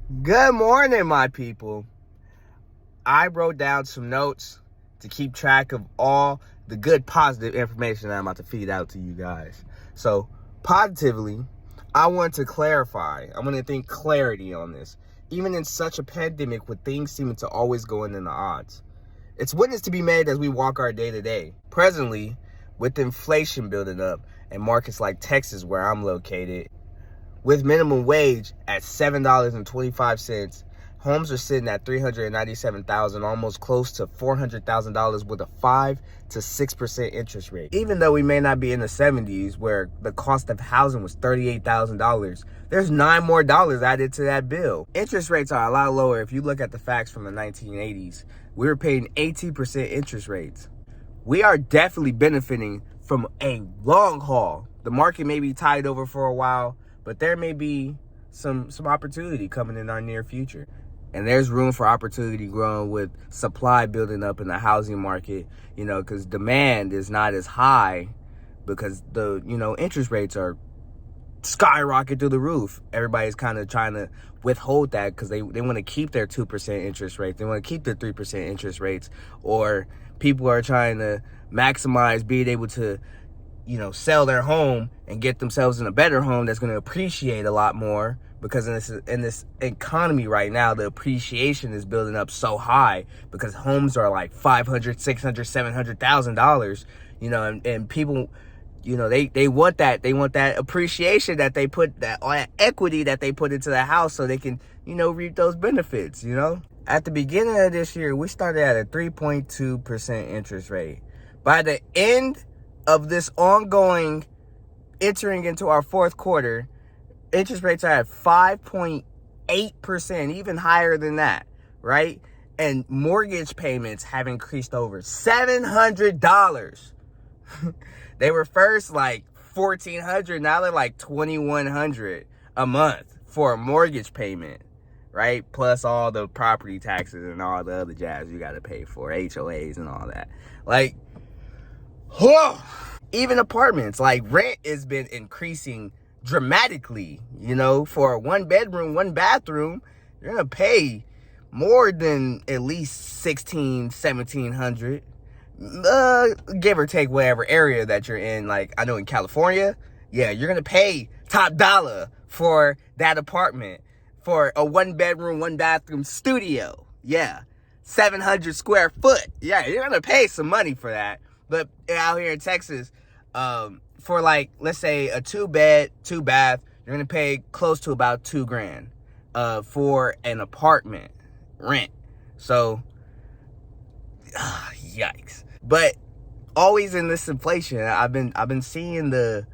Good morning, my people. I wrote down some notes to keep track of all the good, positive information that I'm about to feed out to you guys. So, positively, I want to clarify. I want to think clarity on this. Even in such a pandemic with things seeming to always go in the odds, it's witness to be made as we walk our day to day. Presently, with inflation building up in markets like Texas, where I'm located, with minimum wage at $7.25, homes are sitting at $397,000, almost close to $400,000 with a 5 to 6% interest rate. Even though we may not be in the 70s where the cost of housing was $38,000, there's $9 more added to that bill. Interest rates are a lot lower. If you look at the facts from the 1980s, we were paying 18% interest rates. We are definitely benefiting from a long haul. The market may be tied over for a while, but there may be some opportunity coming in our near future. And there's room for opportunity growing with supply building up in the housing market, because demand is not as high because the, interest rates are skyrocket through the roof. Everybody's kind of trying to withhold that because they want to keep their 2% interest rate. They want to keep their 3% interest rates, or people are trying to maximize being able to sell their home and get themselves in a better home that's going to appreciate a lot more, because in this economy right now, the appreciation is building up so high because homes are like $500,000, $600,000, $700,000, and people, they want that appreciation that they put, that equity that they put into the house so they can, reap those benefits, At the beginning of this year, we started at a 3.2% interest rate. By the end of this ongoing entering into our fourth quarter, interest rates are at 5.8%, even higher than that, right? And mortgage payments have increased over $700. They were first like $1,400, now they're like $2,100 a month for a mortgage payment, right? Plus all the property taxes and all the other jazz you got to pay for, HOAs and all that. Even apartments, like rent has been increasing dramatically. For a 1-bedroom, 1-bathroom, you're gonna pay more than at least $1,600, $1,700, give or take whatever area that you're in. Like I know in California, yeah, you're gonna pay top dollar for that apartment for a 1-bedroom, 1-bathroom studio. Yeah, 700 square foot. Yeah, you're gonna pay some money for that. But out here in Texas, for like, let's say a 2-bed, 2-bath, you're going to pay close to about $2,000, for an apartment rent. So, yikes. But always in this inflation, I've been seeing the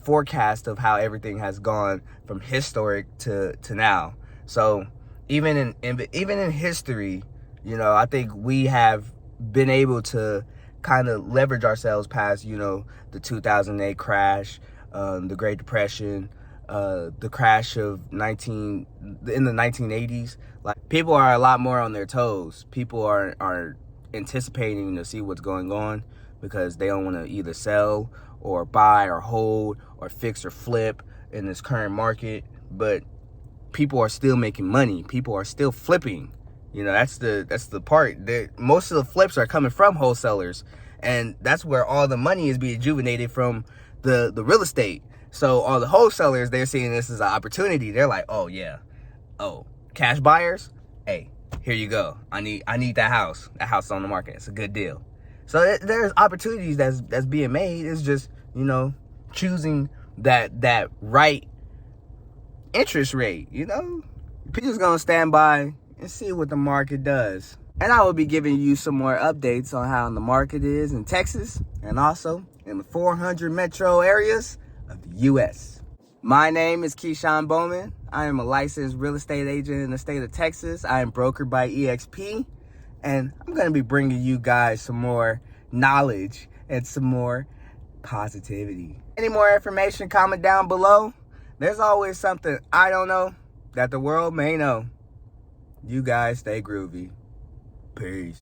forecast of how everything has gone from historic to now. So even in history, I think we have been able to kind of leverage ourselves past, the 2008 crash, the Great Depression, the crash in the 1980s. Like, people are a lot more on their toes. People are anticipating to see what's going on because they don't want to either sell or buy or hold or fix or flip in this current market. But people are still making money. People are still flipping. That's the part that most of the flips are coming from wholesalers, and that's where all the money is being rejuvenated from the real estate. So all the wholesalers, they're seeing this as an opportunity. They're like, oh yeah, cash buyers, hey, here you go. I need that house. That house is on the market. It's a good deal. So there's opportunities that's being made. It's just choosing that right interest rate. People just gonna stand by and see what the market does. And I will be giving you some more updates on how the market is in Texas and also in the 400 metro areas of the U.S. My name is Keyshawn Bowman. I am a licensed real estate agent in the state of Texas. I am brokered by EXP, and I'm going to be bringing you guys some more knowledge and some more positivity. Any more information, comment down below. There's always something I don't know that the world may know. You guys stay groovy. Peace.